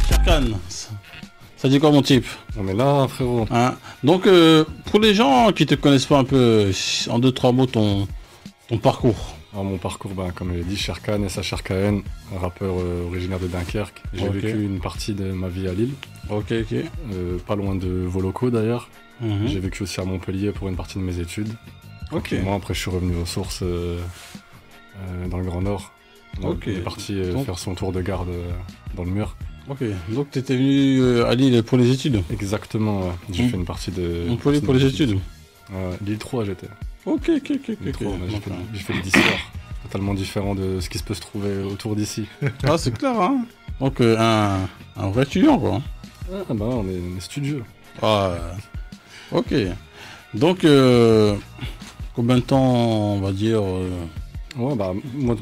Sharkan, ça dit quoi mon type? On est là, frérot. Hein? Donc, pour les gens qui te connaissent pas un peu, en 2-3 mots, ton parcours. Alors, mon parcours, comme je l'ai dit, Sharkan, SHRKN, un rappeur originaire de Dunkerque. J'ai vécu une partie de ma vie à Lille. Ok. Pas loin de vos locaux d'ailleurs. Mhm. J'ai vécu aussi à Montpellier pour une partie de mes études. Ok. Moi, après, je suis revenu aux sources dans le Grand Nord. Donc, Ok. il est parti faire son tour de garde dans le mur. Ok. Donc, tu étais venu à Lille pour les études? Exactement, ouais. J'ai fait une partie de... Montpellier pour les études? Lille 3, j'étais. Ok. Lille 3, j'ai fait de l'histoire. Totalement différent de ce qui se peut se trouver autour d'ici. Ah, c'est clair, hein. Donc, un vrai étudiant, quoi. Ah bah, on est studieux. Ah, ok. Donc, combien de temps, on va dire Ouais,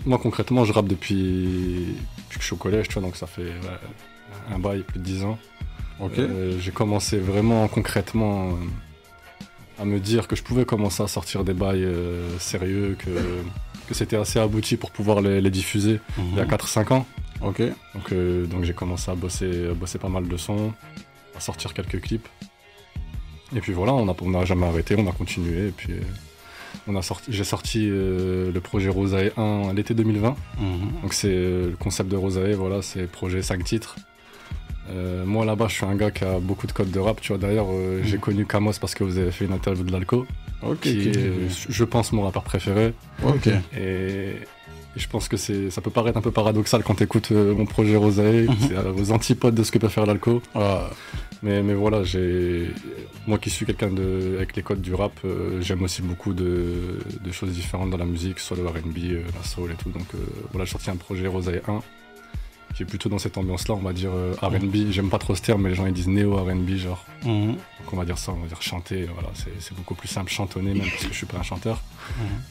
moi concrètement, je rappe depuis que je suis au collège, tu vois, donc ça fait un bail, plus de 10 ans. Ok. J'ai commencé vraiment concrètement à me dire que je pouvais commencer à sortir des bails sérieux, que c'était assez abouti pour pouvoir les diffuser il y a 4-5 ans. Ok. Donc j'ai commencé à bosser pas mal de sons, à sortir quelques clips. Et puis voilà, on n'a jamais arrêté, on a continué. Et puis j'ai sorti le projet Rosae 1 à l'été 2020. Donc c'est le concept de Rosae, voilà, c'est projet 5 titres. Moi là-bas, je suis un gars qui a beaucoup de codes de rap, tu vois. D'ailleurs, j'ai connu Kamos parce que vous avez fait une interview de l'Alco, qui est, je pense, mon rappeur préféré. Ok. Et je pense que ça peut paraître un peu paradoxal quand tu écoutes mon projet Rosae, c'est aux antipodes de ce que peut faire l'Alco. Mais voilà, moi qui suis quelqu'un avec les codes du rap, j'aime aussi beaucoup de choses différentes dans la musique, que ce soit le R&B, la soul et tout. Donc voilà, j'ai sorti un projet Rosae 1 qui est plutôt dans cette ambiance-là, on va dire R&B. J'aime pas trop ce terme, mais les gens ils disent néo R&B, genre. Donc on va dire ça, on va dire chanter. Voilà, c'est beaucoup plus simple, chantonner même parce que je suis pas un chanteur.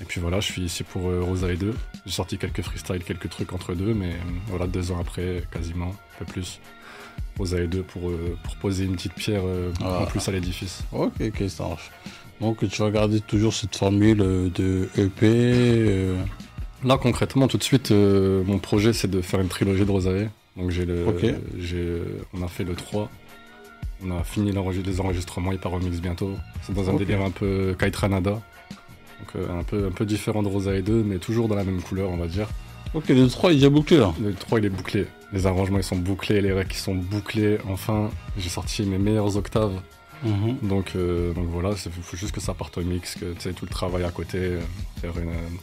Et puis voilà, je suis ici pour Rosae 2. J'ai sorti quelques freestyles, quelques trucs entre deux, mais voilà, 2 ans après, quasiment, un peu plus. Rosae 2 pour poser une petite pierre en plus à l'édifice. Ok, ça marche. Donc tu vas garder toujours cette formule de EP Là concrètement tout de suite mon projet c'est de faire une trilogie de Rosae. Donc on a fait le 3. On a fini les enregistrements, il part au mix bientôt. C'est dans un délire un peu Kaitranada. Donc un peu différent de Rosae 2 mais toujours dans la même couleur on va dire. Ok, le 3 il est déjà bouclé là. Le 3 il est bouclé. Les arrangements ils sont bouclés, les recs ils sont bouclés. Enfin, j'ai sorti mes meilleures octaves. Donc voilà, il faut juste que ça parte au mix, que tu sais, tout le travail à côté,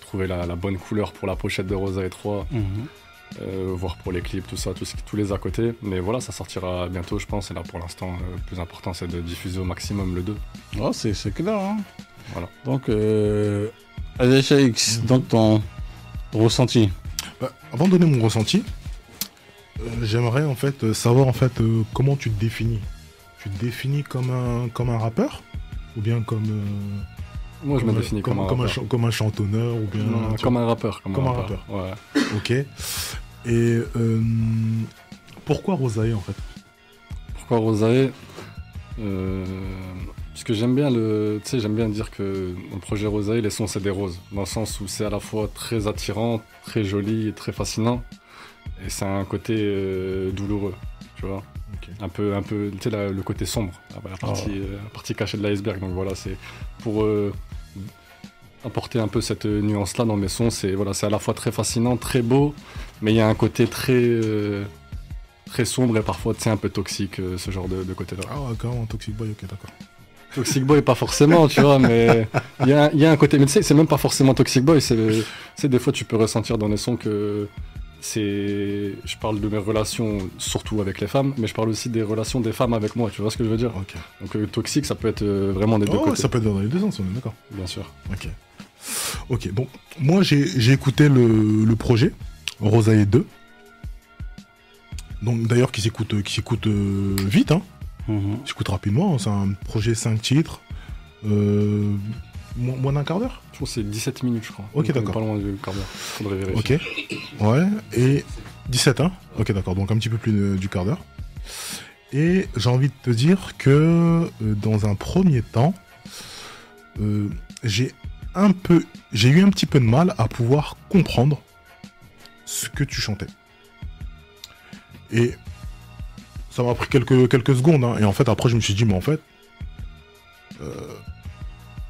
trouver la bonne couleur pour la pochette de Rosae 3, voir pour les clips, tout ça, tous les à côté. Mais voilà, ça sortira bientôt je pense, et là pour l'instant le plus important c'est de diffuser au maximum le 2. Oh, c'est clair, hein. Voilà. Donc, ADHX, donc ton ressenti. Avant de donner mon ressenti, j'aimerais en fait savoir en fait comment tu te définis. Tu te définis comme un rappeur ou bien comme moi je me définis comme un rappeur. Comme un chantonneur ou bien non, comme un rappeur. Comme un rappeur. Ouais. Ok. Et pourquoi Rosae en fait? Pourquoi Rosae parce que j'aime bien j'aime bien dire que mon projet Rosae, les sons c'est des roses, dans le sens où c'est à la fois très attirant, très joli et très fascinant, et c'est un côté douloureux, tu vois. Okay. Un peu, tu sais, le côté sombre, la partie cachée de l'iceberg. Donc voilà, c'est pour apporter un peu cette nuance-là dans mes sons. C'est à la fois très fascinant, très beau, mais il y a un côté très sombre et parfois, tu sais, un peu toxique, ce genre de côté-là. Ah ouais, carrément, Toxic Boy, ok, d'accord. Toxic Boy, pas forcément, tu vois, mais il y a un côté. Mais tu sais, c'est même pas forcément Toxic Boy, c'est des fois, tu peux ressentir dans les sons que. Je parle de mes relations surtout avec les femmes, mais je parle aussi des relations des femmes avec moi, tu vois ce que je veux dire? Okay. Donc toxique, ça peut être vraiment des deux côtés. Ça peut être dans les deux sens, on est d'accord. Bien sûr. Ok, donc moi j'ai écouté le projet Rosae 2. Donc d'ailleurs qui s'écoute vite, hein. J'écoute rapidement, c'est un projet 5 titres. Moins d'un quart d'heure? Je pense que c'est 17 minutes, je crois. Ok, donc, d'accord. Pas loin du quart d'heure. Faudrait vérifier. Ok. Ouais. Et 17, hein? Ok, d'accord. Donc un petit peu plus du quart d'heure. Et j'ai envie de te dire que dans un premier temps, j'ai eu un petit peu de mal à pouvoir comprendre ce que tu chantais. Et ça m'a pris quelques secondes, hein. Et en fait, après, je me suis dit, mais en fait,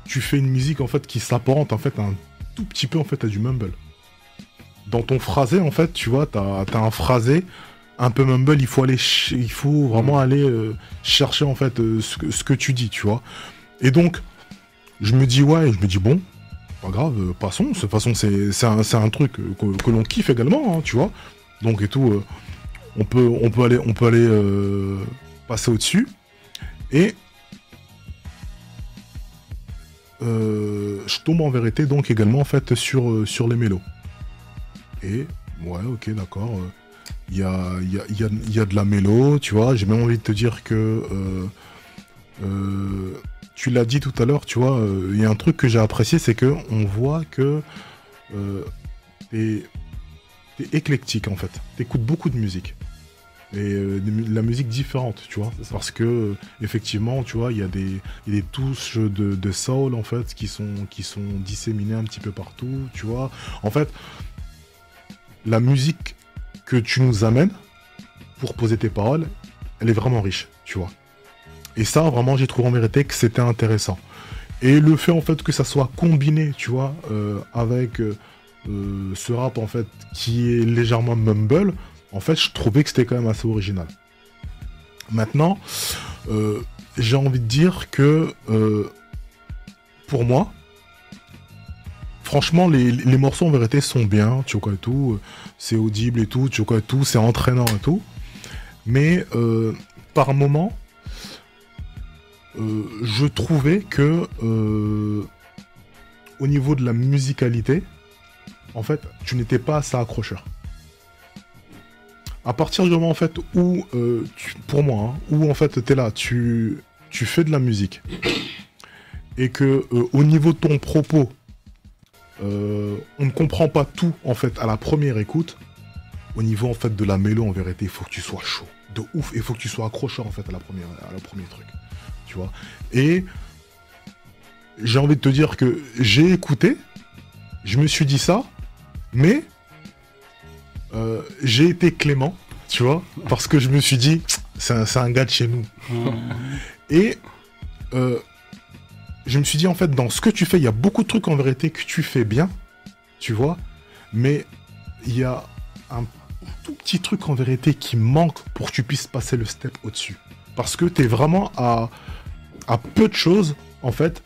tu fais une musique en fait qui s'apparente en fait un tout petit peu en fait à du mumble. Dans ton phrasé, en fait, tu vois, t'as un phrasé un peu mumble. Il faut vraiment aller chercher en fait ce que tu dis, tu vois. Et donc, je me dis bon, pas grave, passons. De toute façon, c'est un truc que l'on kiffe également, hein, tu vois. Donc et tout, on peut aller passer au-dessus. Et je tombe en vérité donc également en fait sur les mélos. Et ouais, ok, d'accord. Il y a de la mélo, tu vois. J'ai même envie de te dire que tu l'as dit tout à l'heure, tu vois. Il y a un truc que j'ai apprécié, c'est que on voit que t'es éclectique en fait. T'écoutes beaucoup de musique. Et de la musique différente, tu vois, parce que effectivement, tu vois, il y a des touches de soul en fait qui sont disséminées un petit peu partout, tu vois. En fait, la musique que tu nous amènes pour poser tes paroles, elle est vraiment riche, tu vois. Et ça, vraiment, j'ai trouvé en vérité que c'était intéressant. Et le fait en fait que ça soit combiné, tu vois, avec ce rap en fait qui est légèrement mumble. En fait, je trouvais que c'était quand même assez original. Maintenant, j'ai envie de dire que, pour moi, franchement, les morceaux en vérité sont bien, tu vois et tout, c'est audible et tout, tu vois et tout, c'est entraînant et tout. Mais, par moment, je trouvais que, au niveau de la musicalité, en fait, tu n'étais pas assez accrocheur. À partir du moment en fait où, pour moi, hein, où en fait t'es là, tu fais de la musique et que au niveau de ton propos, on ne comprend pas tout en fait à la première écoute. Au niveau en fait de la mélo, en vérité, il faut que tu sois chaud, de ouf, et il faut que tu sois accrocheur en fait à la premier truc, tu vois. Et j'ai envie de te dire que j'ai écouté, je me suis dit ça, mais j'ai été clément, tu vois, parce que je me suis dit, c'est un gars de chez nous. Et je me suis dit, en fait, dans ce que tu fais, il y a beaucoup de trucs en vérité que tu fais bien, tu vois, mais il y a un tout petit truc en vérité qui manque pour que tu puisses passer le step au-dessus. Parce que t'es vraiment à peu de choses, en fait,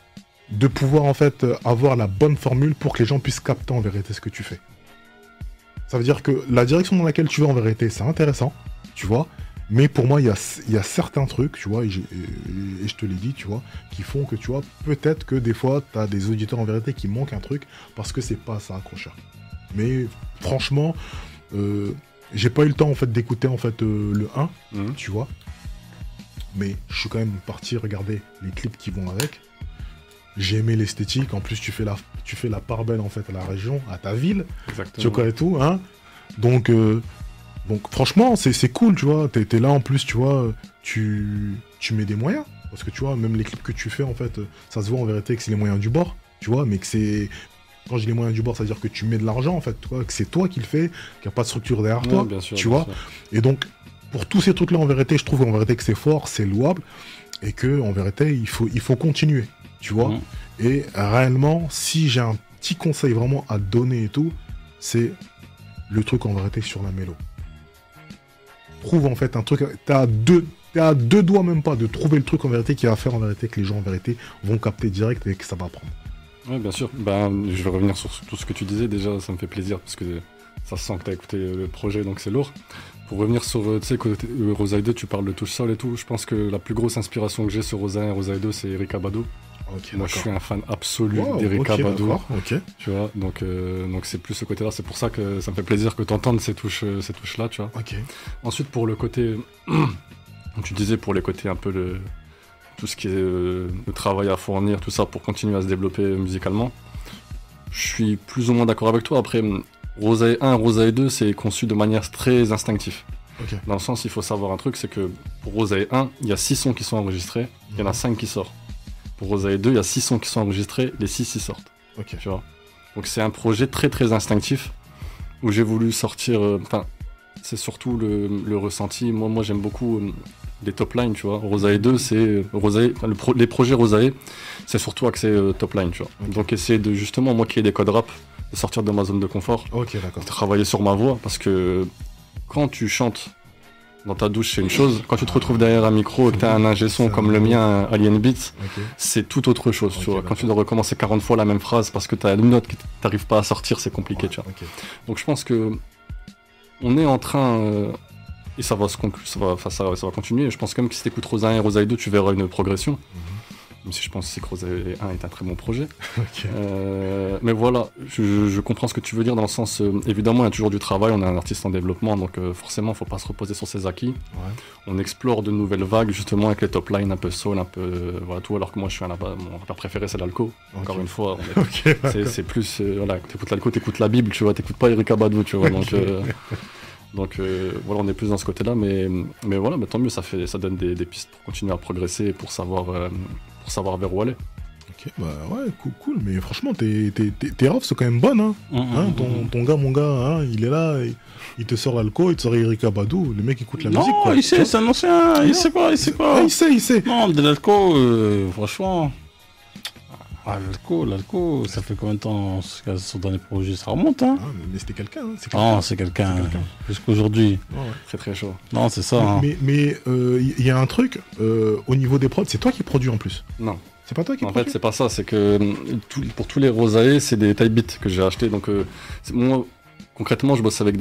de pouvoir, en fait, avoir la bonne formule pour que les gens puissent capter en vérité ce que tu fais. Ça veut dire que la direction dans laquelle tu vas en vérité, c'est intéressant, tu vois. Mais pour moi, il y a certains trucs, tu vois, et je te l'ai dit, tu vois, qui font que, tu vois, peut-être que des fois, tu as des auditeurs en vérité qui manquent un truc parce que c'est pas ça accrocheur. Mais franchement, j'ai pas eu le temps en fait d'écouter en fait le 1, tu vois. Mais je suis quand même parti regarder les clips qui vont avec. J'ai aimé l'esthétique. En plus, tu fais la part belle en fait à la région, à ta ville. Exactement. Tu vois et tout, hein. Donc franchement, c'est cool, tu vois. T'es là en plus, tu vois. Tu mets des moyens parce que tu vois, même les clips que tu fais en fait, ça se voit en vérité que c'est les moyens du bord, tu vois. Mais que c'est quand j'ai les moyens du bord, ça veut dire que tu mets de l'argent en fait, tu vois, que c'est toi qui le fais, qu'il n'y a pas de structure derrière toi, bien sûr, tu vois. Sûr. Et donc pour tous ces trucs-là, en vérité, je trouve en vérité que c'est fort, c'est louable et que en vérité, il faut continuer. Tu vois, et réellement, si j'ai un petit conseil vraiment à donner et tout, c'est le truc en vérité sur la mélo. Trouve en fait un truc, t'es à deux doigts même pas de trouver le truc en vérité qui va faire en vérité que les gens en vérité vont capter direct et que ça va prendre. Oui, bien sûr. Je vais revenir sur tout ce que tu disais. Déjà, ça me fait plaisir parce que ça se sent que tu as écouté le projet, donc c'est lourd. Pour revenir sur, tu sais, côté Rosaï 2, tu parles de touche sol et tout. Je pense que la plus grosse inspiration que j'ai sur Rosaï 1 et Rosaï 2, c'est Erykah Badu. Okay, moi, je suis un fan absolu d'Erykah Badu. Tu vois, donc c'est plus ce côté-là. C'est pour ça que ça me fait plaisir que tu entendes ces touches-là, tu vois. Ensuite, pour le côté, tu disais pour les côtés un peu tout ce qui est le travail à fournir, tout ça pour continuer à se développer musicalement. Je suis plus ou moins d'accord avec toi. Après, Rosaï 1, Rosaï 2, c'est conçu de manière très instinctive. Dans le sens, il faut savoir un truc, c'est que pour Rosaï 1, il y a 6 sons qui sont enregistrés, il y en a 5 qui sortent. Pour Rosaï 2, il y a 6 sons qui sont enregistrés, les 6 y sortent. Tu vois. Donc c'est un projet très très instinctif. où j'ai voulu sortir. C'est surtout le ressenti. Moi j'aime beaucoup des top lines, tu vois. Rosae 2, c'est les projets Rosae, c'est surtout axé top line, tu vois. Okay. Donc essayer de justement, moi qui ai des codes rap, de sortir de ma zone de confort, de travailler sur ma voix, parce que quand tu chantes dans ta douche, c'est une chose. Quand tu te retrouves derrière un micro et que tu as un ingé son comme le mien, Alien Beats, c'est tout autre chose, tu vois. Quand tu dois recommencer 40 fois la même phrase parce que tu as une note que tu n'arrives pas à sortir, c'est compliqué, tu vois. Donc je pense que on est en train, et ça va continuer. Je pense quand même que si tu écoutes Rosae 1 et Rosae 2, tu verras une progression. Même si je pense que Rosae 1 est un très bon projet. Mais voilà, je comprends ce que tu veux dire dans le sens, évidemment, il y a toujours du travail, on est un artiste en développement, donc forcément, il ne faut pas se reposer sur ses acquis. On explore de nouvelles vagues, justement, avec les top lines, un peu soul, un peu voilà, tout, alors que moi, je suis mon rappeur préféré, c'est l'Alco. Encore une fois, c'est plus, voilà, t'écoutes l'Alco, t'écoutes la Bible, tu vois, t'écoutes pas Erykah Badu, tu vois, donc voilà, on est plus dans ce côté-là, mais voilà, tant mieux, ça donne des pistes pour continuer à progresser et pour savoir vers où aller. Ok, bah ouais, cool, mais franchement, tes refs sont quand même bonnes, hein. Ton gars, mon gars, hein, il est là, il te sort l'Alco, il te sort Erykah Badu, le mec écoute la musique, quoi. Non, il sait, c'est un ancien, il sait quoi. Il sait. Non, de l'Alco, franchement... l'Alco, ça fait combien de temps son dernier projet, ça remonte, hein. Mais c'était quelqu'un, hein. C'est quelqu'un. Jusqu'aujourd'hui. Très très chaud. Non, c'est ça. Mais il y a un truc, au niveau des prods, c'est toi qui produis en plus. Non. C'est pas toi qui produis. En fait, c'est pas ça, c'est que pour tous les Rosae, c'est des type beats que j'ai achetés. Donc, moi, concrètement, je bosse avec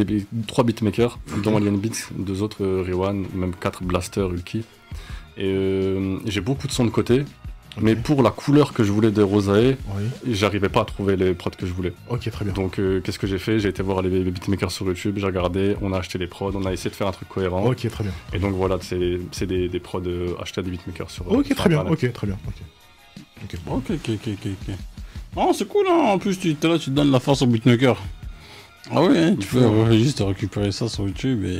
3 beatmakers, dont Alien Beats, 2 autres, Rewan, même 4 Blaster, Ulki. Et j'ai beaucoup de sons de côté. Mais pour la couleur que je voulais des Rosae, j'arrivais pas à trouver les prods que je voulais. Ok, très bien. Donc qu'est-ce que j'ai fait? J'ai été voir les beatmakers sur YouTube, j'ai regardé, on a acheté les prods, on a essayé de faire un truc cohérent. Ok, très bien. Et donc voilà, c'est des prods achetés à des beatmakers sur Ok, sur très bien. Internet. Ok, très bien. Ok. Non, c'est cool, hein. En plus, tu te donnes la force au beatmaker. Ah oui, hein, tu peux juste récupérer ça sur YouTube et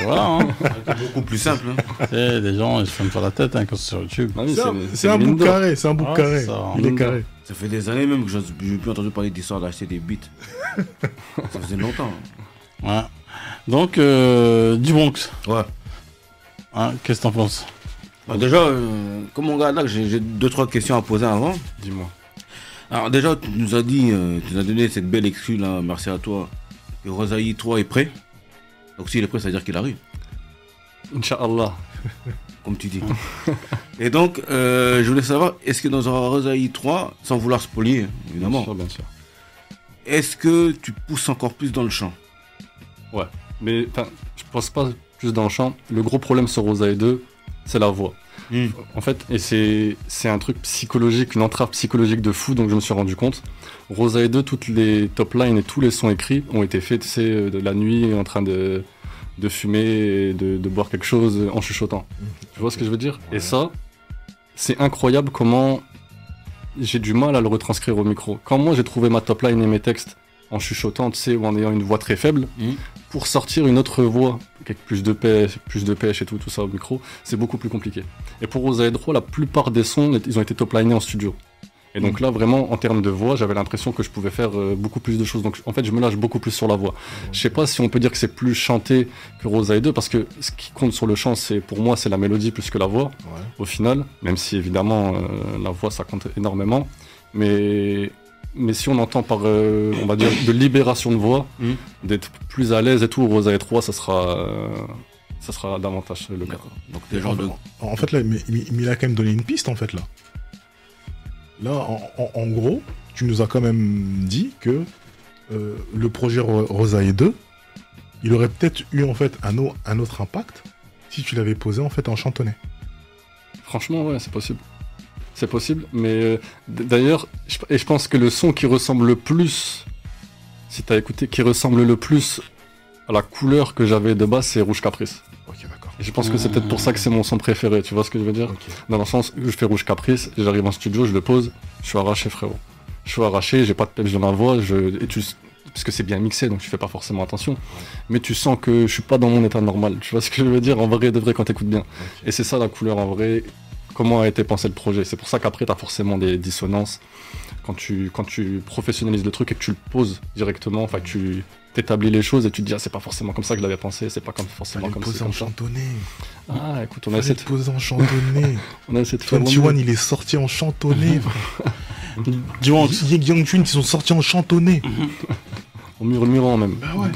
voilà. Hein. C'est beaucoup plus simple. Hein. Les gens, ils se prennent pas la tête, hein, quand c'est sur YouTube. Ah oui, c'est un bouc carré, carré. Il est carré. Ça fait des années même que je n'ai plus entendu parler d'histoire d'acheter des beats. Ça faisait longtemps. Ouais. Donc, du Bronx. Ouais. Hein, qu'est-ce que t'en penses? Bah déjà, comme on regarde là, j'ai 2-3 questions à poser avant. Dis-moi. Alors déjà, tu nous as dit, tu nous as donné cette belle exclue là, merci à toi. Que Rosae 3 est prêt. Donc s'il est prêt, ça veut dire qu'il arrive. Inch'Allah. Comme tu dis. Et donc, je voulais savoir, est-ce que dans un Rosae 3, sans vouloir spolier, évidemment, Bien sûr. est-ce que tu pousses encore plus dans le chant? Ouais, mais je pense pas plus dans le chant. Le gros problème sur Rosae 2, c'est la voix. En fait, et c'est un truc psychologique, une entrave psychologique de fou, donc je me suis rendu compte. Rosae 2, toutes les top lines et tous les sons écrits ont été faits, tu sais, de la nuit, en train de fumer et de boire quelque chose en chuchotant. Tu vois ce que je veux dire? Et ça, c'est incroyable comment j'ai du mal à le retranscrire au micro. Quand moi j'ai trouvé ma top line et mes textes en chuchotant, tu sais, ou en ayant une voix très faible, pour sortir une autre voix, avec plus de pêche et tout ça au micro, c'est beaucoup plus compliqué. Et pour Rosae 3, la plupart des sons, ils ont été top-linés en studio. Et donc là, vraiment, en termes de voix, j'avais l'impression que je pouvais faire beaucoup plus de choses. Donc en fait, je me lâche beaucoup plus sur la voix. Je sais pas si on peut dire que c'est plus chanté que Rosae 2, parce que ce qui compte sur le chant, pour moi, c'est la mélodie plus que la voix, au final. Même si, évidemment, la voix, ça compte énormément. Mais si on entend par, on va dire, de libération de voix, d'être plus à l'aise et tout, Rosae 3, ça sera davantage le cas. Donc des genres de... En fait, là, mais il a quand même donné une piste, en fait, là. Là, en gros, tu nous as quand même dit que le projet Rosae 2, il aurait peut-être eu, en fait, un autre impact si tu l'avais posé, en fait, en chantonnais. Franchement, ouais, c'est possible. C'est possible, mais d'ailleurs, je pense que le son qui ressemble le plus, si t'as écouté, qui ressemble le plus à la couleur que j'avais de base, c'est Rouge Caprice. Ok, d'accord. Et je pense que c'est peut-être pour ça que c'est mon son préféré, tu vois ce que je veux dire? Dans le sens où je fais Rouge Caprice, j'arrive en studio, je le pose, je suis arraché, frérot. Je suis arraché, j'ai pas de peps dans ma voix, parce que c'est bien mixé, donc tu fais pas forcément attention. Mais tu sens que je suis pas dans mon état normal, tu vois ce que je veux dire? En vrai de vrai, quand t'écoutes bien. Et c'est ça la couleur en vrai. Comment a été pensé le projet. C'est pour ça qu'après, tu as forcément des dissonances quand tu professionnalises le truc et que tu le poses directement, enfin que tu t'établis les choses et tu te dis ah c'est pas forcément comme ça que je l'avais pensé, c'est pas forcément comme ça. en chantonné. Ah écoute, on a essayé de poser en chantonné. On a essayé de faire 21, il est sorti en chantonné. Young Jun, ils sont sortis en chantonné. En murmurant même. Bah ouais.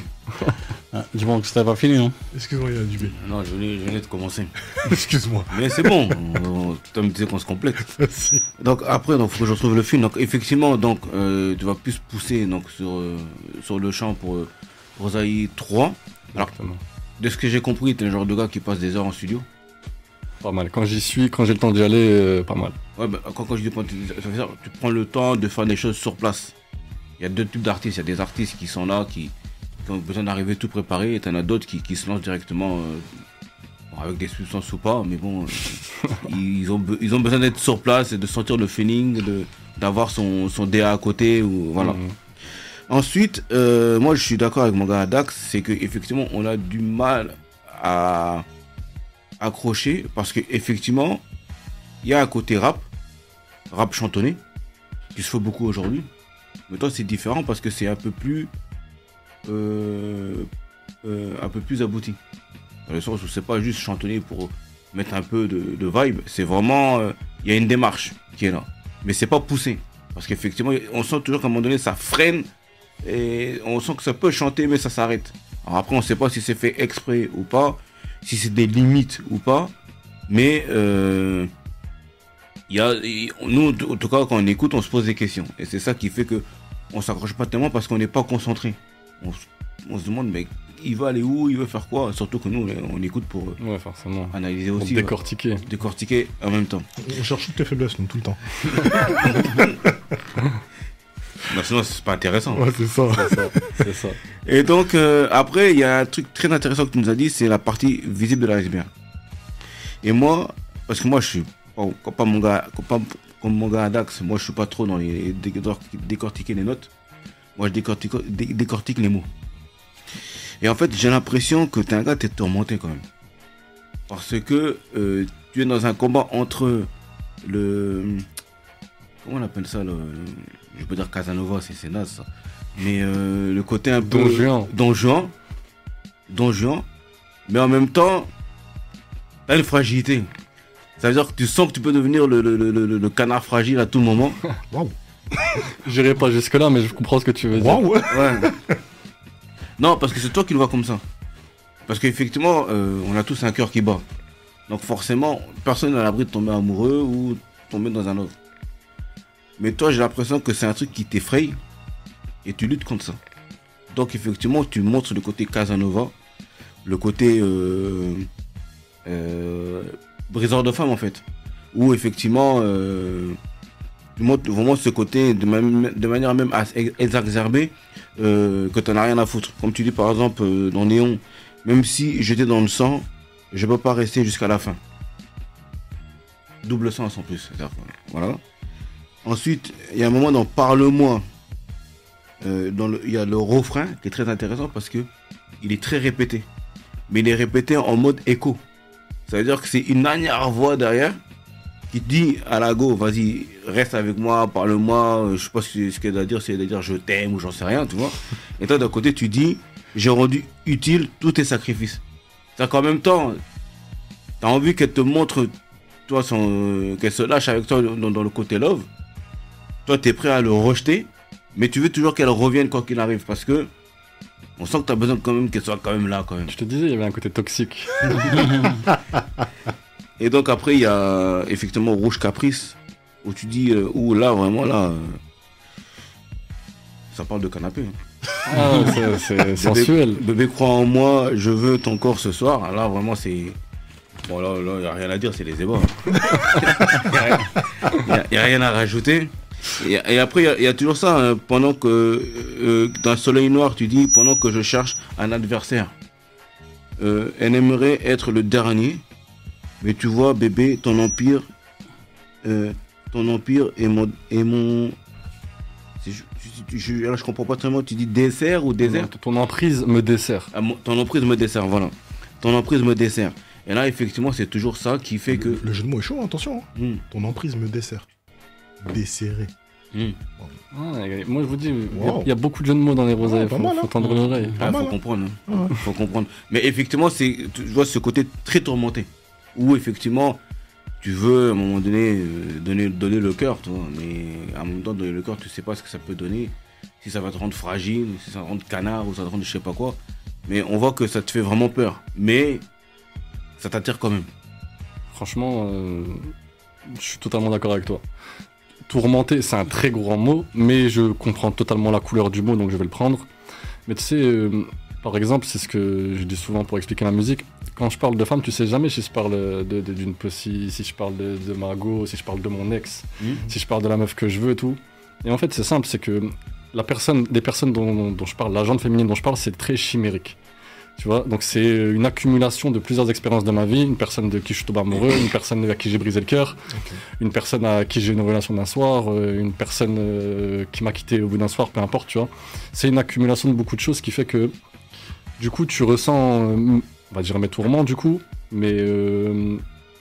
Dis-moi que c'était pas fini, non? Excuse-moi, il y a du B. Non, je venais de commencer. Excuse-moi. Mais c'est bon, tout me disait qu'on se complète. Merci. Donc après, il faut que je retrouve le film. Donc effectivement, tu vas plus pousser donc, sur le champ pour Rosaï 3. Alors, de ce que j'ai compris, t'es le genre de gars qui passe des heures en studio. Pas mal. Quand j'y suis, quand j'ai le temps d'y aller, pas mal. Ouais, bah, quand je dis tu prends le temps de faire des choses sur place. Il y a deux types d'artistes. Il y a des artistes qui sont là, qui ont besoin d'arriver tout préparé, et t'en as d'autres qui se lancent directement avec des substances ou pas, mais bon, ils ont besoin d'être sur place et de sentir le feeling, d'avoir son DA à côté, ou voilà. Ensuite, moi je suis d'accord avec mon gars Dax, c'est qu'effectivement on a du mal à accrocher, parce qu'effectivement, il y a un côté rap chantonné, qui se fait beaucoup aujourd'hui, mais toi c'est différent parce que c'est un peu plus abouti. Dans le sens où c'est pas juste chantonner pour mettre un peu de vibe, c'est vraiment, il y a une démarche qui est là. Mais c'est pas poussé. Parce qu'effectivement, on sent toujours qu'à un moment donné, ça freine et on sent que ça peut chanter, mais ça s'arrête. Alors après, on sait pas si c'est fait exprès ou pas, si c'est des limites ou pas, mais nous, en tout cas, quand on écoute, on se pose des questions. Et c'est ça qui fait que on s'accroche pas tellement parce qu'on n'est pas concentré. On se demande, mais il va aller où, il veut faire quoi? Surtout que nous, on écoute pour forcément. Analyser aussi. Pour décortiquer. Décortiquer en même temps. On cherche toutes les faiblesses, nous, tout le temps. Bah, sinon, c'est pas intéressant. Ouais, c'est ça. C'est ça. Et donc, après, il y a un truc très intéressant que tu nous as dit, c'est la partie visible de l'iceberg. Et moi, parce que moi, je suis pas mon gars, comme mon gars Dax, moi, je suis pas trop dans les décortiquer les notes. Moi, je décortique les mots. Et en fait, j'ai l'impression que t'es un gars, t'es tourmenté quand même. Parce que tu es dans un combat entre le... Comment on appelle ça je peux dire Casanova, c'est naze ça. Mais le côté un peu... Don Juan. Mais en même temps, t'as une fragilité. Ça veut dire que tu sens que tu peux devenir le canard fragile à tout moment. Waouh. J'irai pas jusque là, mais je comprends ce que tu veux dire. Ouais. Non, parce que c'est toi qui le vois comme ça. Parce qu'effectivement, on a tous un cœur qui bat. Donc forcément, personne n'est à l'abri de tomber amoureux ou tomber dans un autre. Mais toi, j'ai l'impression que c'est un truc qui t'effraie et tu luttes contre ça. Donc effectivement, tu montres le côté Casanova, le côté briseur de femmes en fait. Où effectivement... tu montres ce côté de manière même assez exacerbée que tu n'as rien à foutre. Comme tu dis par exemple dans Néon, même si j'étais dans le sang, je peux pas rester jusqu'à la fin. Double sens en plus. Voilà. Ensuite, il y a un moment dans Parle-moi, il y a le refrain qui est très intéressant parce que il est très répété. Mais il est répété en mode écho. Ça veut dire que c'est une dernière voix derrière qui te dit à la go, vas-y, reste avec moi, parle-moi, je sais pas ce qu'elle doit dire, c'est de dire je t'aime ou j'en sais rien, tu vois. Et toi, d'un côté, tu dis, j'ai rendu utile tous tes sacrifices. C'est-à-dire qu'en même temps, t'as envie qu'elle te montre, toi, qu'elle se lâche avec toi dans le côté love. Toi, t'es prêt à le rejeter, mais tu veux toujours qu'elle revienne quoi qu'il arrive, parce que on sent que t'as besoin quand même qu'elle soit quand même là, quand même. Je te disais, il y avait un côté toxique. Et donc après il y a effectivement Rouge Caprice où tu dis où là vraiment là ça parle de canapé. Ah, c'est sensuel. Bébé crois en moi, je veux ton corps ce soir. Là vraiment c'est bon là il y a rien à dire, c'est les ébats. Il y a rien à rajouter. Et après il y a toujours ça hein, pendant que dans Soleil Noir tu dis pendant que je cherche un adversaire. Elle aimerait être le dernier. Mais tu vois, bébé, ton empire est mon... Là, je comprends pas très bien, tu dis dessert ou désert? Ton emprise me dessert. Ton emprise me dessert, voilà. Ton emprise me dessert. Et là, effectivement, c'est toujours ça qui fait que... Le jeu de mots est chaud, attention. Ton emprise me dessert. Desserré. Moi je vous dis, il y a beaucoup de jeux de mots dans les rosailles, faut tendre l'oreille. Faut comprendre. Faut comprendre. Mais effectivement, tu vois ce côté très tourmenté. Où effectivement, tu veux à un moment donné donner le cœur, mais à un moment donné, donner le cœur, tu sais pas ce que ça peut donner. Si ça va te rendre fragile, si ça te rend canard ou ça te rend je sais pas quoi. Mais on voit que ça te fait vraiment peur. Mais ça t'attire quand même. Franchement, je suis totalement d'accord avec toi. Tourmenté, c'est un très grand mot, mais je comprends totalement la couleur du mot, donc je vais le prendre. Mais tu sais, par exemple, c'est ce que je dis souvent pour expliquer la musique. Quand je parle de femme, tu sais jamais si je parle d'une pussy, si je parle de ma go, si je parle de mon ex, si je parle de la meuf que je veux et tout. Et en fait, c'est simple, c'est que des personnes dont je parle, la gente féminine dont je parle, c'est très chimérique. Tu vois, donc c'est une accumulation de plusieurs expériences de ma vie, une personne de qui je suis tombé amoureux, une personne à qui j'ai brisé le cœur, une personne à qui j'ai eu une relation d'un soir, une personne qui m'a quitté au bout d'un soir, peu importe, tu vois. C'est une accumulation de beaucoup de choses qui fait que, du coup, tu ressens, on va dire mes tourments, du coup, mais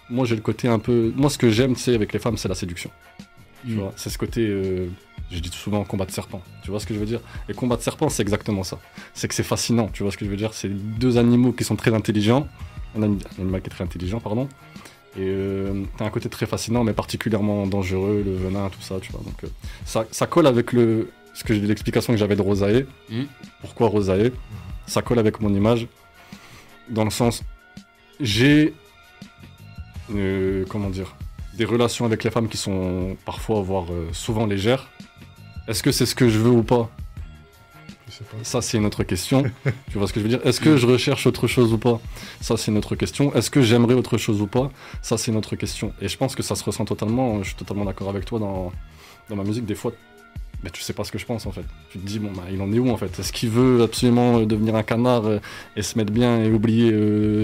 moi j'ai le côté un peu... Moi ce que j'aime, tu sais, avec les femmes, c'est la séduction. Tu vois, c'est ce côté... je dis souvent combat de serpent, tu vois ce que je veux dire? Et combat de serpent, c'est exactement ça. C'est que c'est fascinant, tu vois ce que je veux dire? C'est deux animaux qui sont très intelligents. On a un animal qui est très intelligent, pardon. Et t'as un côté très fascinant, mais particulièrement dangereux, le venin, tout ça, tu vois. Donc ça colle avec l'explication que j'avais de Rosae. Pourquoi Rosae? Ça colle avec mon image, dans le sens, j'ai... comment dire? Des relations avec les femmes qui sont parfois, voire souvent légères. Est-ce que c'est ce que je veux ou pas? Je sais pas. Ça, c'est une autre question. Tu vois ce que je veux dire? Est-ce que je recherche autre chose ou pas? Ça, c'est une autre question. Est-ce que j'aimerais autre chose ou pas? Ça, c'est une autre question. Et je pense que ça se ressent totalement. Je suis totalement d'accord avec toi dans ma musique. Des fois, mais tu sais pas ce que je pense en fait. Tu te dis, bon, bah, il en est où en fait? Est-ce qu'il veut absolument devenir un canard et se mettre bien et oublier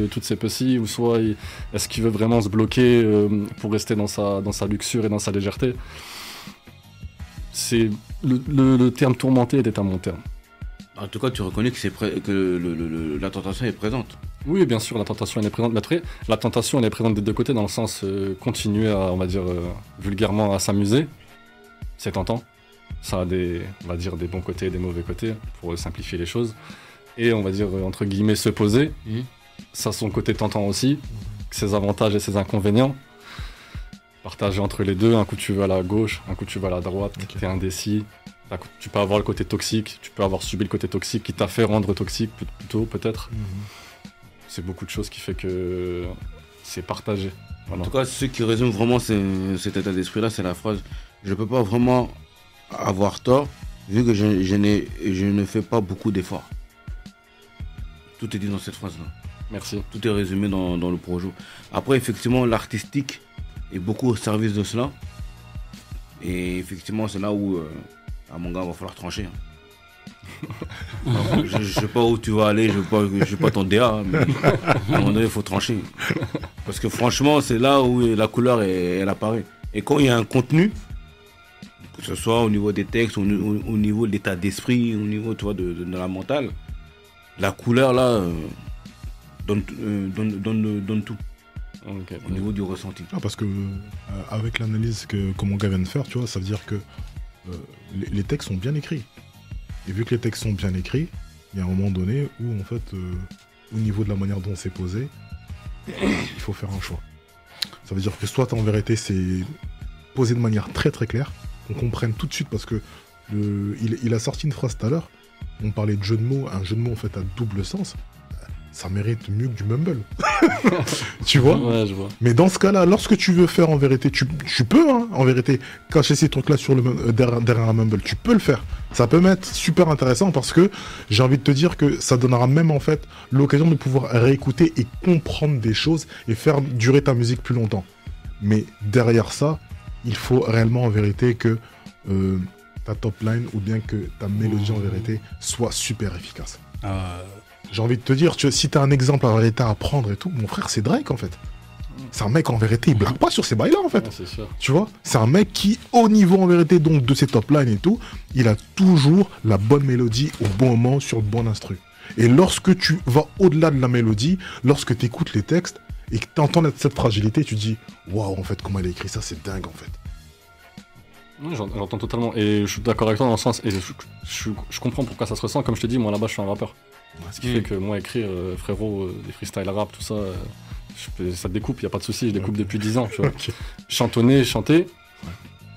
toutes ses pussies? Ou soit, est-ce qu'il veut vraiment se bloquer pour rester dans sa luxure et dans sa légèreté? C'est le terme tourmenté était un bon terme. En tout cas, tu reconnais que la tentation est présente. Oui, bien sûr, la tentation elle est présente. Mais après, la tentation elle est présente des deux côtés, dans le sens continuer à, on va dire, vulgairement à s'amuser. C'est tentant. Ça a on va dire, des bons côtés et des mauvais côtés, pour simplifier les choses. Et on va dire, entre guillemets, se poser. Ça a son côté tentant aussi, ses avantages et ses inconvénients. Partager entre les deux, un coup tu vas à la gauche, un coup tu vas à la droite, t'es indécis. Tu peux avoir le côté toxique, tu peux avoir subi le côté toxique qui t'a fait rendre toxique plutôt, peut-être. C'est beaucoup de choses qui fait que c'est partagé. Voilà. En tout cas, ce qui résume vraiment cet état d'esprit-là, c'est la phrase « Je peux pas vraiment avoir tort, vu que je ne fais pas beaucoup d'efforts. » Tout est dit dans cette phrase-là. Merci. Tout est résumé dans le projet. Après, effectivement, l'artistique est beaucoup au service de cela. Et effectivement, c'est là où, à mon gars, il va falloir trancher. Je sais pas où tu vas aller, je vais pas ton DA, mais à un moment donné, il faut trancher. Parce que franchement, c'est là où la couleur, elle apparaît. Et quand il y a un contenu, que ce soit au niveau des textes, au niveau de l'état d'esprit, au niveau, tu vois, de la mentale, la couleur, là, donne tout. Okay. Au niveau du ressenti. Parce que avec l'analyse que mon gars vient de faire, tu vois, ça veut dire que les textes sont bien écrits. Et vu que les textes sont bien écrits, il y a un moment donné où en fait, au niveau de la manière dont c'est posé, il faut faire un choix. Ça veut dire que soit en vérité c'est posé de manière très très claire, qu'on comprenne tout de suite, parce que il a sorti une phrase tout à l'heure, on parlait de jeu de mots, un jeu de mots en fait à double sens. Ça mérite mieux que du mumble. Tu vois? Ouais, je vois. Mais dans ce cas-là, lorsque tu veux faire en vérité, tu peux, hein, en vérité, cacher ces trucs-là derrière un mumble. Tu peux le faire. Ça peut m'être super intéressant parce que j'ai envie de te dire que ça donnera même en fait l'occasion de pouvoir réécouter et comprendre des choses et faire durer ta musique plus longtemps. Mais derrière ça, il faut réellement en vérité que ta top line ou bien que ta mélodie en vérité soit super efficace. J'ai envie de te dire, si t'as un exemple en vérité à prendre et tout, mon frère, c'est Drake en fait. C'est un mec en vérité, il blague pas sur ces bails-là en fait. Ouais, c'est sûr. Tu vois, c'est un mec qui, au niveau en vérité donc de ses top lines et tout, il a toujours la bonne mélodie au bon moment sur le bon instru. Et lorsque tu vas au-delà de la mélodie, lorsque tu écoutes les textes et que tu entends cette fragilité, tu te dis waouh, en fait, comment il a écrit ça, c'est dingue en fait. Oui, j'entends totalement. Et je suis d'accord avec toi dans le sens. Et je comprends pourquoi ça se ressent. Comme je te dis, moi là-bas, je suis un rappeur. Ce qui fait que moi, écrire, frérot, des freestyle rap, tout ça, ça découpe, y a pas de souci. Je découpe depuis 10 ans, tu vois. Chanter,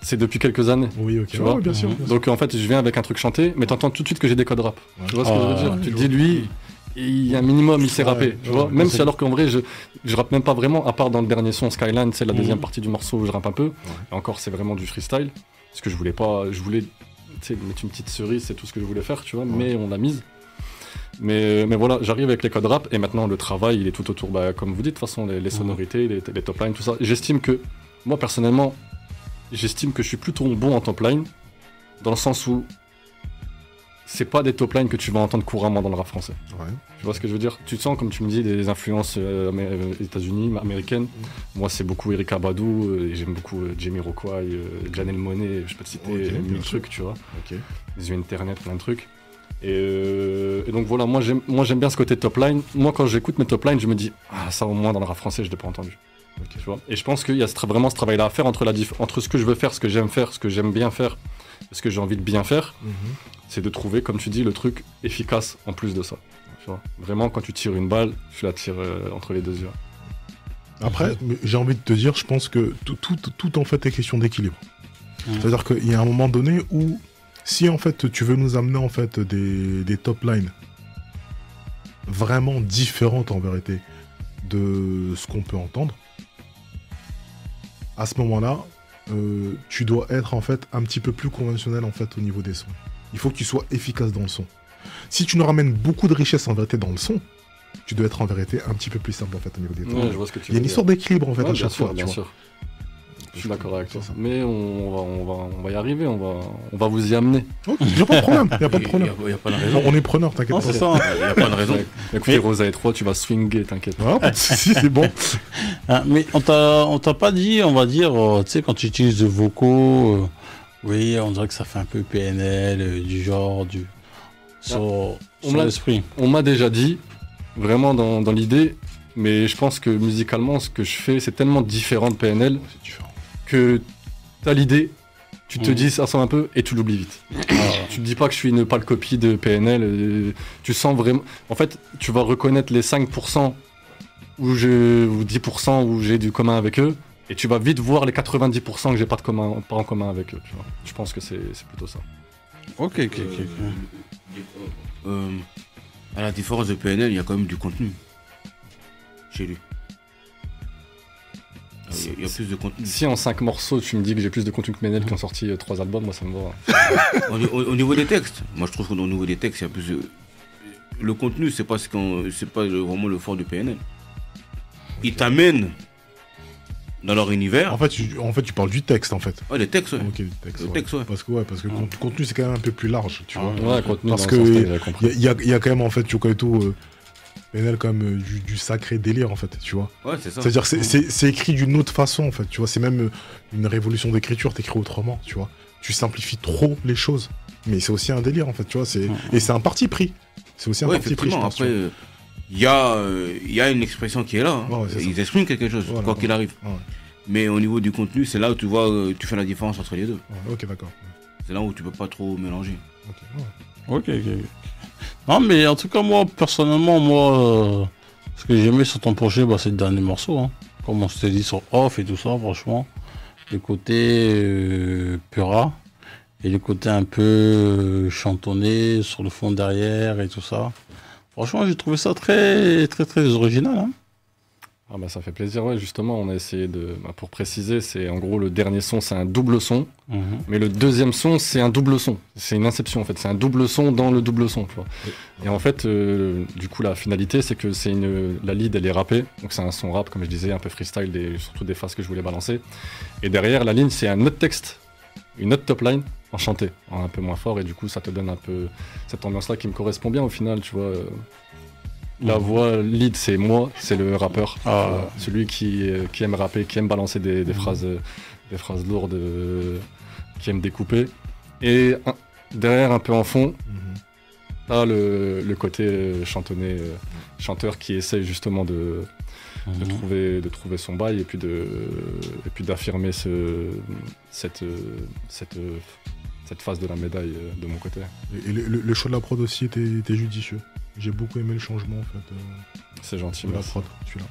c'est depuis quelques années. Oui, ok. Tu vois bien sûr. Donc en fait, je viens avec un truc chanté, mais t'entends tout de suite que j'ai des codes rap. Tu vois ce que je veux dire? Tu te dis, lui, il y a un minimum, il sait rapper. Tu vois, même si alors qu'en vrai, je rappe même pas vraiment, à part dans le dernier son Skyline, c'est la deuxième partie du morceau où je rappe un peu. Et encore, c'est vraiment du freestyle. Parce que je voulais mettre une petite cerise, c'est tout ce que je voulais faire, tu vois, mais on l'a mise. Mais voilà, j'arrive avec les codes rap et maintenant le travail, il est tout autour, comme vous dites, de toute façon, les sonorités, les top lines, tout ça. J'estime que, moi personnellement, je suis plutôt bon en top line, dans le sens où c'est pas des top lines que tu vas entendre couramment dans le rap français. Ouais. Tu vois ce que je veux dire? Tu te sens, comme tu me dis, des influences États-Unis, américaines. Moi, c'est beaucoup Erykah Badu, et j'aime beaucoup Jamiroquai, Janelle Monáe, je peux te citer mille trucs, tu vois. Les yeux internet, plein de trucs. Et donc voilà, moi j'aime bien ce côté top line. Moi, quand j'écoute mes top lines, je me dis, ça au moins dans le rap français, je l'ai pas entendu. Tu vois. Et je pense qu'il y a vraiment ce travail-là à faire entre ce que je veux faire, ce que j'aime faire, ce que j'aime bien faire, ce que j'ai envie de bien faire. C'est de trouver, comme tu dis, le truc efficace en plus de ça. Tu vois. Vraiment, quand tu tires une balle, tu la tires entre les deux yeux. Après, j'ai envie de te dire, je pense que tout en fait est question d'équilibre. C'est-à-dire qu'il y a un moment donné où, si en fait tu veux nous amener en fait des top lines vraiment différentes en vérité de ce qu'on peut entendre, à ce moment-là, tu dois être en fait un petit peu plus conventionnel en fait au niveau des sons. Il faut que tu sois efficace dans le son. Si tu nous ramènes beaucoup de richesse en vérité dans le son, tu dois être en vérité un petit peu plus simple en fait au niveau des tons. Ouais, je vois ce que tu veux dire. Il y a une histoire d'équilibre en fait à chaque fois. Bien sûr. Je suis d'accord avec toi. Mais on va y arriver, on va vous y amener. Il n'y a pas de problème. Il n'y a pas de problème. Il n'y a pas de raison. On est preneur, t'inquiète pas. C'est ça. Il n'y a pas de raison. Écoutez, Rosae 3, tu vas swinguer, t'inquiète. Pas de soucis, c'est bon. Mais on t'a pas dit, on va dire, tu sais, quand tu utilises de vocaux, oui, on dirait que ça fait un peu PNL, du genre, sur l'esprit. On m'a déjà dit, vraiment dans l'idée, mais je pense que musicalement, ce que je fais, c'est tellement différent de PNL que t'as l'idée, tu te dis ça ressemble un peu et tu l'oublies vite. Tu te dis pas que je suis une pâle copie de PNL, tu sens vraiment... En fait, tu vas reconnaître les 5% ou 10% où j'ai du commun avec eux, et tu vas vite voir les 90% que j'ai pas en commun avec eux. Tu vois. Je pense que c'est plutôt ça. Ok. À la différence de PNL, il y a quand même du contenu chez lui. Il y a plus de contenu. Si en 5 morceaux tu me dis que j'ai plus de contenu que PNL qui ont sorti 3 albums, moi ça me va. Au niveau des textes, moi je trouve qu'au niveau des textes, il y a plus de... Le contenu, c'est pas vraiment le fort du PNL. Il t'amène dans leur univers. En fait, tu parles du texte, en fait. Ouais, les textes, ouais. Ok, le texte, ouais. Parce que le contenu, c'est quand même un peu plus large, tu vois. Ouais, contenu, parce que il y a quand même, en fait, tu connais tout... PNL quand même du sacré délire en fait, tu vois. Ouais, c'est ça. C'est-à-dire c'est écrit d'une autre façon en fait, tu vois. C'est même une révolution d'écriture, t'écris autrement, tu vois. Tu simplifies trop les choses, mais c'est aussi un délire en fait, tu vois. Et c'est un parti pris. C'est aussi un parti pris, je pense. Après, il y a une expression qui est là. Hein. Ouais, ils expriment quelque chose, quoi qu'il arrive. Ouais. Mais au niveau du contenu, c'est là où tu vois, tu fais la différence entre les deux. Ouais, ok, d'accord. C'est là où tu peux pas trop mélanger. Ok. Non, mais en tout cas, moi, personnellement, ce que j'aimais sur ton projet, c'est le dernier morceau. Hein. Comme on s'était dit sur Off et tout ça, franchement. Le côté Pura et le côté un peu chantonné sur le fond derrière et tout ça. Franchement, j'ai trouvé ça très, très, très original. Hein. Ah bah ça fait plaisir, ouais, justement, on a essayé pour préciser, c'est en gros le dernier son, c'est un double son, mais le deuxième son, c'est un double son. C'est une inception en fait, c'est un double son dans le double son, tu vois. Et en fait, du coup, la finalité, c'est que la lead, elle est rappée, donc c'est un son rap, comme je disais, un peu freestyle, surtout des phases que je voulais balancer. Et derrière, la ligne, c'est un autre texte, une autre top line, en chanté, un peu moins fort, et du coup, ça te donne un peu cette ambiance-là qui me correspond bien au final, tu vois. La voix lead, c'est moi, c'est le rappeur, celui qui aime rapper, qui aime balancer des phrases lourdes, qui aime découper. Et derrière, un peu en fond, t'as le côté chantonné, chanteur qui essaye justement de trouver son bail et puis d'affirmer cette face de la médaille de mon côté. Et le choix de la prod aussi était judicieux. J'ai beaucoup aimé le changement en fait. C'est gentil, de la merci. prod, celui-là.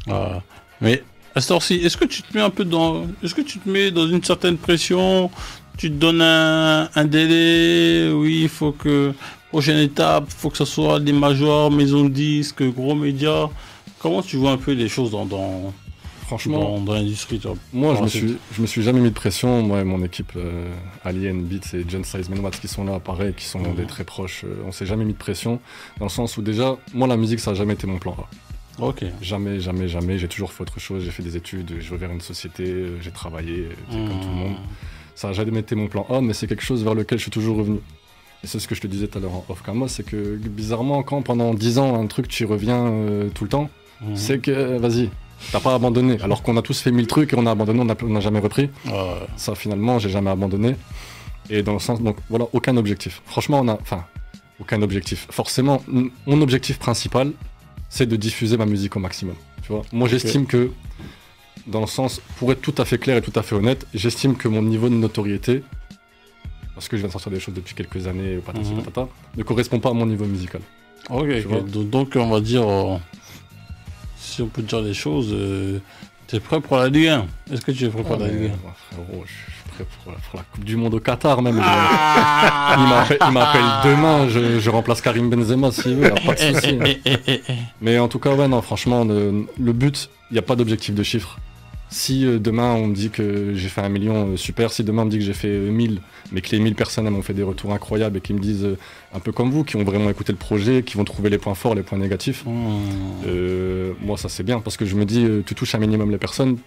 Ouais. Mais à cette heure-ci, est-ce que tu te mets un peu est-ce que tu te mets dans une certaine pression? Tu te donnes un délai? Oui, il faut que prochaine étape, il faut que ce soit des majors, maisons de disques, gros médias. Comment tu vois un peu les choses dans l'industrie, toi? Moi, je me suis jamais mis de pression. Moi et mon équipe, Alien, Beats et John Size Menwats qui sont là, pareil, qui sont des très proches. On s'est jamais mis de pression, dans le sens où déjà, moi, la musique, ça a jamais été mon plan A. Ok. Jamais, jamais, jamais. J'ai toujours fait autre chose. J'ai fait des études, j'ai ouvert une société, j'ai travaillé, comme tout le monde. Ça a jamais été mon plan A, mais c'est quelque chose vers lequel je suis toujours revenu. Et c'est ce que je te disais tout à l'heure en off cam, c'est que bizarrement, quand pendant 10 ans, un truc, tu y reviens tout le temps, c'est que, vas-y, t'as pas abandonné. Alors qu'on a tous fait 1000 trucs et on a abandonné, on n'a jamais repris. Ça, finalement, j'ai jamais abandonné. Et dans le sens, donc voilà, aucun objectif. Franchement, aucun objectif. Forcément, mon objectif principal, c'est de diffuser ma musique au maximum. Tu vois, moi, j'estime que, dans le sens, pour être tout à fait clair et tout à fait honnête, j'estime que mon niveau de notoriété, parce que je viens de sortir des choses depuis quelques années, patati patata, ne correspond pas à mon niveau musical. Ok. Donc on va dire, si on peut dire les choses, tu es prêt pour la Ligue 1? Est-ce que tu es prêt pour la Ligue 1? Frérot, je suis prêt pour la Coupe du Monde au Qatar même. Il m'appelle demain, je remplace Karim Benzema s'il veut, y a pas de souci. Mais en tout cas, ouais, non, franchement, le but, il n'y a pas d'objectif de chiffre. Si demain on me dit que j'ai fait 1 million, super. Si demain on me dit que j'ai fait 1000, mais que les 1000 personnes elles m'ont fait des retours incroyables et qui me disent, un peu comme vous, qui ont vraiment écouté le projet, qui vont trouver les points forts, les points négatifs, moi ça c'est bien, parce que je me dis, tu touches un minimum les personnes,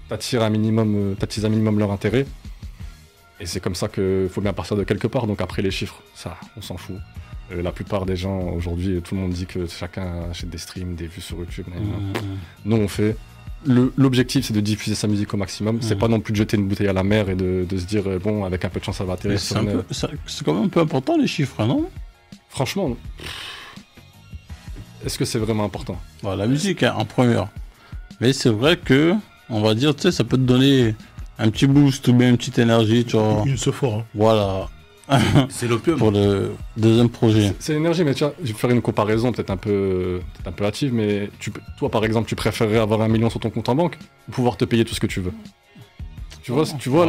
t'attises un minimum leur intérêt, et c'est comme ça qu'il faut bien partir de quelque part. Donc après les chiffres, ça, on s'en fout. La plupart des gens aujourd'hui, tout le monde dit que chacun achète des streams, des vues sur YouTube. Nous on fait... L'objectif c'est de diffuser sa musique au maximum, c'est pas non plus de jeter une bouteille à la mer et de se dire bon, avec un peu de chance ça va atterrir. C'est quand même un peu important les chiffres, non? Franchement, est-ce que c'est vraiment important? La musique en première, mais c'est vrai que on va dire, tu sais, ça peut te donner un petit boost ou bien une petite énergie, tu vois. Une sephora. Hein. Voilà. C'est l'opium. Pour le deuxième projet. C'est l'énergie, mais tiens, je vais faire une comparaison peut-être un peu hâtive, mais toi par exemple, tu préférerais avoir 1 million sur ton compte en banque ou pouvoir te payer tout ce que tu veux? Tu vois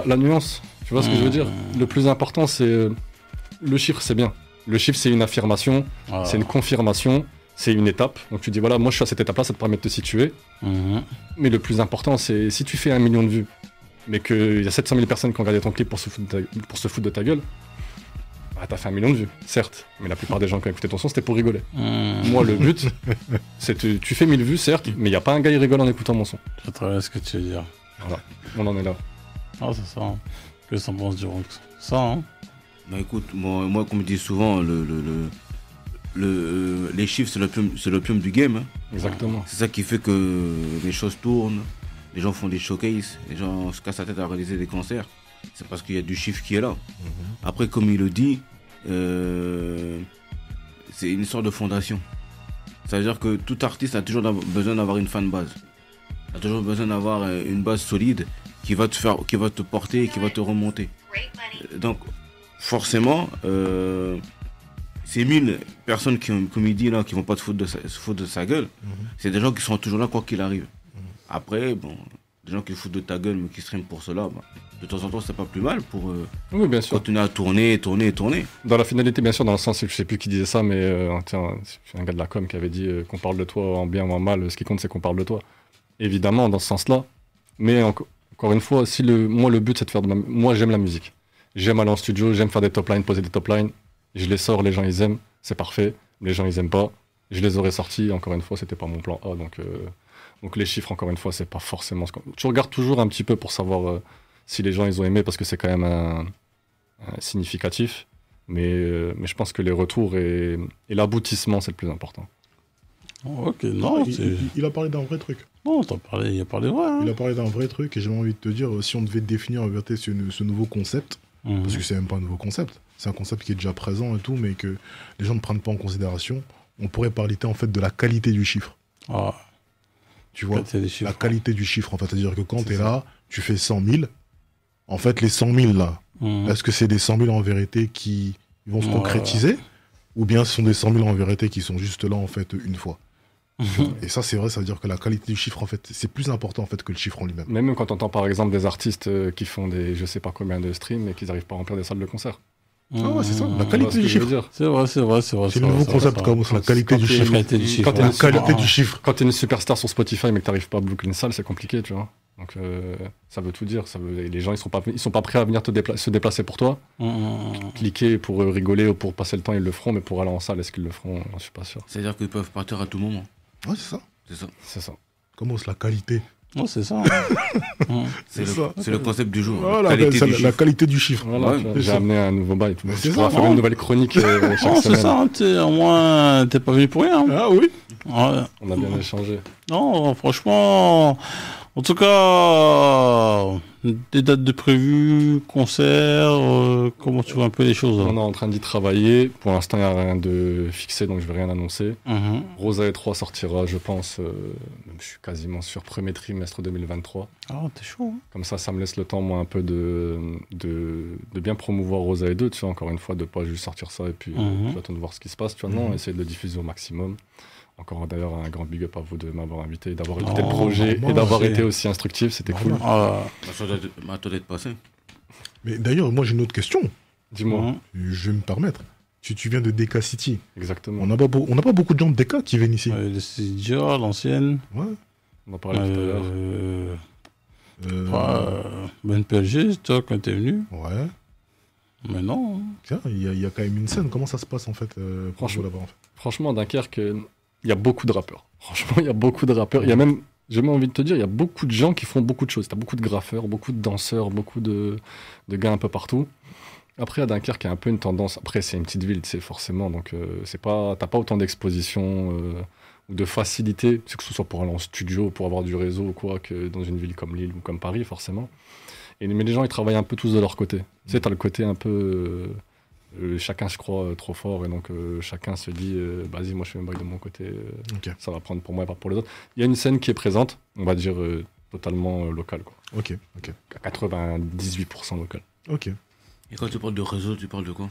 la nuance? Tu vois ce que je veux dire? Le plus important, c'est le chiffre, c'est bien. Le chiffre, c'est une affirmation, c'est une confirmation, c'est une étape. Donc tu dis voilà, moi je suis à cette étape-là, ça te permet de te situer. Mais le plus important, c'est si tu fais 1 million de vues, mais qu'il y a 700 000 personnes qui ont regardé ton clip pour se foutre de ta gueule, bah t'as fait 1 million de vues, certes, mais la plupart des gens qui ont écouté ton son, c'était pour rigoler. Moi, le but, c'est tu fais 1000 vues, certes, mais il n'y a pas un gars qui rigole en écoutant mon son. Je sais ce que tu veux dire. Voilà, on en est là. C'est ça. Hein. Que ça pense du rock. Ça, hein. Bah écoute, moi comme je dis souvent, les chiffres, c'est l'opium du game. Hein. Exactement. C'est ça qui fait que les choses tournent. Les gens font des showcases, les gens se cassent la tête à réaliser des concerts. C'est parce qu'il y a du chiffre qui est là. Après, comme il le dit, c'est une sorte de fondation. Ça veut dire que tout artiste a toujours besoin d'avoir une fanbase. A toujours besoin d'avoir une base solide qui va te porter et qui va te remonter. Donc, forcément, ces 1000 personnes comme il dit là, qui vont pas se foutre de sa gueule, c'est des gens qui seront toujours là quoi qu'il arrive. Après, bon, des gens qui foutent de ta gueule mais qui streament pour cela, de temps en temps c'est pas plus mal pour oui, bien sûr. continuer à tourner. Dans la finalité, bien sûr, dans le sens, je sais plus qui disait ça, mais c'est un gars de la com qui avait dit qu'on parle de toi en bien ou en mal, ce qui compte c'est qu'on parle de toi. Évidemment, dans ce sens-là, mais encore une fois, moi le but c'est de faire moi j'aime la musique. J'aime aller en studio, j'aime faire des top lines, poser des top lines, je les sors, les gens ils aiment, c'est parfait, les gens ils aiment pas, je les aurais sortis, encore une fois, c'était pas mon plan A, donc les chiffres, encore une fois, c'est pas forcément ce qu'on... Tu regardes toujours un petit peu pour savoir si les gens ils ont aimé, parce que c'est quand même un significatif. Mais je pense que les retours et l'aboutissement, c'est le plus important. Ok, non, il a parlé d'un vrai truc. Non, il a parlé vrai. Hein. Il a parlé d'un vrai truc et j'ai envie de te dire, si on devait définir en vérité ce nouveau concept, parce que c'est même pas un nouveau concept, c'est un concept qui est déjà présent et tout, mais que les gens ne prennent pas en considération, on pourrait parler en fait de la qualité du chiffre. Tu vois, Qualité des chiffres, la qualité du chiffre, en fait. C'est-à-dire que quand tu es là, tu fais 100 000. En fait, les 100 000, là, est-ce que c'est des 100 000 en vérité qui vont se concrétiser ou bien ce sont des 100 000 en vérité qui sont juste là, en fait, une fois? Et ça, c'est vrai, ça veut dire que la qualité du chiffre, en fait, c'est plus important, en fait, que le chiffre en lui-même. Même quand on entend, par exemple, des artistes qui font des je sais pas combien de streams et qu'ils n'arrivent pas à remplir des salles de concert. Ah ouais, c'est ça, la qualité du chiffre. C'est vrai. C'est le nouveau concept, comme la qualité du chiffre. La qualité du chiffre. La qualité du chiffre. Quand tu es une superstar sur Spotify mais que tu n'arrives pas à booker une salle, c'est compliqué, tu vois. Donc ça veut tout dire. Les gens, ils sont pas prêts à venir se déplacer pour toi. Cliquer pour rigoler ou pour passer le temps, ils le feront, mais pour aller en salle, est-ce qu'ils le feront? Je suis pas sûr. C'est-à-dire qu'ils peuvent partir à tout moment. Ouais, c'est ça. C'est ça. Comment c'est la qualité? Oh, c'est ça. C'est le concept du jour. Voilà, la qualité du chiffre. Voilà, Ouais, j'ai amené un nouveau bail. C'est Tu pourras ça, faire une nouvelle chronique chaque Non, c'est semaine. ça. Au moins, t'es pas venu pour rien. Ah oui. Ouais. On a bien échangé. Non, franchement, en tout cas, des dates de prévues, concerts, comment tu vois un peu les choses là? On est en train d'y travailler. Pour l'instant, il n'y a rien de fixé, donc je ne vais rien annoncer. Rosae 3 sortira, je pense, je suis quasiment sûr, premier trimestre 2023. Ah, t'es chaud. Hein. Comme ça me laisse le temps, moi, un peu de bien promouvoir Rosae 2, tu vois, encore une fois, de ne pas juste sortir ça et puis j'attends de voir ce qui se passe, tu vois. Non, essayer de le diffuser au maximum. Encore d'ailleurs un grand big up à vous de m'avoir invité, d'avoir écouté le projet et d'avoir été aussi instructif, c'était cool. Ma toilette d'être passée. Mais d'ailleurs, moi j'ai une autre question. Dis-moi. Je vais me permettre. Si tu viens de DK City, Exactement. on n'a pas beaucoup de gens de DK qui viennent ici. Le Studio, l'ancienne. Ouais. On en parlait tout à l'heure. Ben PLG, toi, quand t'es venu. Ouais. Mais non. Tiens, il y a quand même une scène. Comment ça se passe en fait pour vous là-bas en fait? Franchement, Dunkerque, il y a beaucoup de rappeurs. Franchement, il y a beaucoup de rappeurs. Il y a même, j'ai même envie de te dire, il y a beaucoup de gens qui font beaucoup de choses. T'as beaucoup de graffeurs, beaucoup de danseurs, beaucoup de gars un peu partout. Après, à Dunkerque, il y a un peu une tendance. Après, c'est une petite ville, tu sais, forcément. Donc, t'as pas autant d'exposition ou de facilité, c'est que ce soit pour aller en studio, pour avoir du réseau ou quoi, que dans une ville comme Lille ou comme Paris, forcément. Mais les gens, ils travaillent un peu tous de leur côté. Tu sais, t'as le côté un peu... chacun se croit trop fort et donc chacun se dit vas-y, moi je fais un bail de mon côté, ça va prendre pour moi et pas pour les autres. Il y a une scène qui est présente, on va dire totalement locale, quoi. Ok. À 98% locale. Ok. Et quand tu parles de réseau, tu parles de quoi?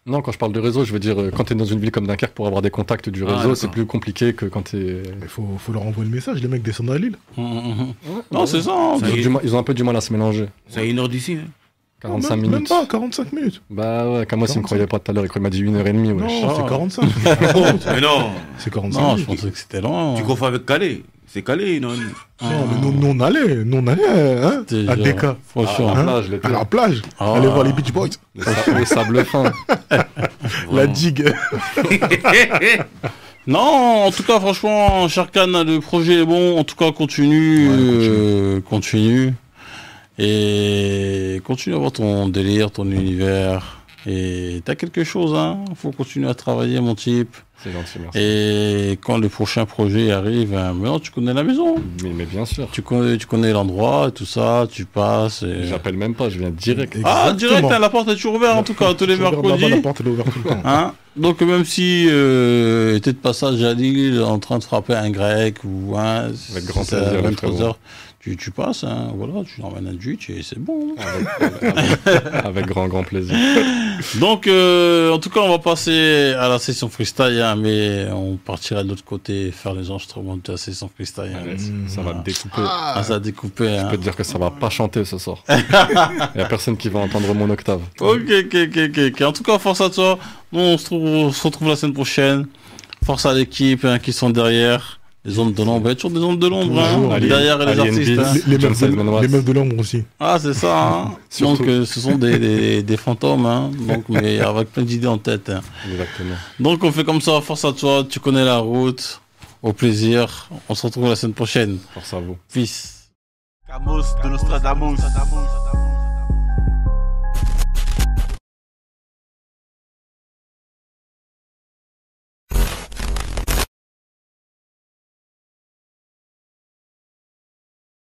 Non, quand je parle de réseau, je veux dire quand tu es dans une ville comme Dunkerque, pour avoir des contacts du réseau, c'est plus compliqué que quand tu es... Il faut leur envoyer le message, les mecs descendent à Lille. Non, c'est ça. Hein. Ils ont un peu du mal à se mélanger. C'est à 1h d'ici, hein. 45 minutes. Même pas, 45 minutes. Bah ouais, comme moi, s'il me croyait pas tout à l'heure, il m'a dit 1h30. Ouais. Non, c'est 45. Mais non, C'est 45 Non, minutes. je pensais que c'était loin. tu confonds avec Calais. C'est Calais, non? Non, mais nous on allait, hein, à DK. Franchement. À la plage, l'été. À la plage. Ah. Allez voir les Beach Boys. Le sable fin. La digue. Non, en tout cas, franchement, Sharkan, le projet est bon. En tout cas, continue. Et continue à avoir ton délire, ton univers. Et t'as quelque chose, hein. Faut continuer à travailler, mon type. C'est gentil, merci. Et quand le prochain projet arrive, hein, maintenant tu connais la maison. Mais bien sûr. Tu connais l'endroit et tout ça, tu passes. Et... J'appelle même pas, je viens direct. Ah, direct, hein, la porte est toujours ouverte en tout cas, tous les mercredis. La porte elle est ouverte tout le temps. Hein, donc même si t'es de passage à Lille en train de frapper un grec ou un... Avec grand plaisir, 23h, tu passes, hein, voilà, tu emmènes un Dutch et c'est bon. Avec grand plaisir. Donc, en tout cas, on va passer à la session freestyle, hein, mais on partira de l'autre côté faire les enregistrements de la session freestyle. Hein. Ça va te découper. Ah, ça va découper. Je peux te dire que ça va pas chanter ce soir. Il y a personne qui va entendre mon octave. Ok. En tout cas, force à toi. Nous, on se retrouve la semaine prochaine. Force à l'équipe, hein, qui sont derrière. Les ombres de l'ombre, il y a toujours des ombres de l'ombre, hein, derrière les artistes. Hein. Les meufs de l'ombre aussi. Ah, c'est ça. Hein. Donc, ce sont des fantômes, hein, donc, mais avec plein d'idées en tête. Hein. Exactement. Donc, on fait comme ça, force à toi, tu connais la route. Au plaisir. On se retrouve la semaine prochaine. Force à vous. Peace. Camus de Nostradamus.